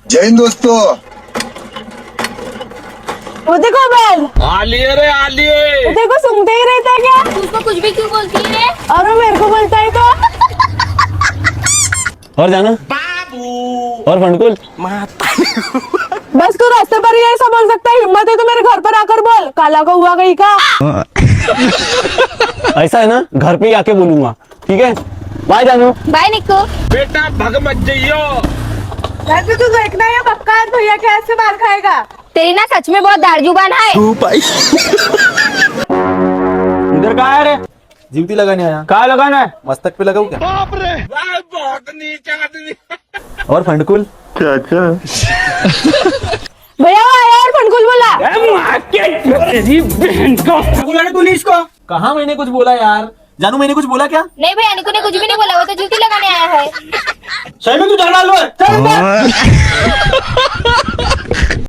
जय हिंद दोस्तों। वो देखो बैल, आलिए रे आलिए। वो देखो सुनते ही रहता है क्या? तू उसको कुछ भी क्यों बोलती है? और वो मेरे को बोलता है तो और जाना बाबू और फंडकुल बस तू रास्ते पर ही ऐसा बोल सकता है? हिम्मत है तो मेरे घर पर आकर बोल, काला को हुआ गई का। ऐसा है ना, घर पे ही आके बोलूंगा, ठीक है? बाय जानू। बाय निक्को। बेटा भग मत जाइयो। वैसे तू देखना है पक्का भैया क्या ऐसे मार खाएगा। तेरी ना सच में बहुत दाढ़ जुबान है। इधर कहाँ है रे? जीवती लगाने आया। कहाँ लगाना है? मस्तक पे लगाऊं क्या? बाप रे बहुत नीच आदमी। और फंडकुल भैया वो आया और फनकुल बोला। तेरी बहन का बोला तूने इसको? कहाँ मैंने कुछ बोला यार? जानू मैंने कुछ बोला क्या? नहीं भैया निक्को ने कुछ भी नहीं बोला, वो तो जूती लगाने आया है। सही में तू झगड़ा लो। चल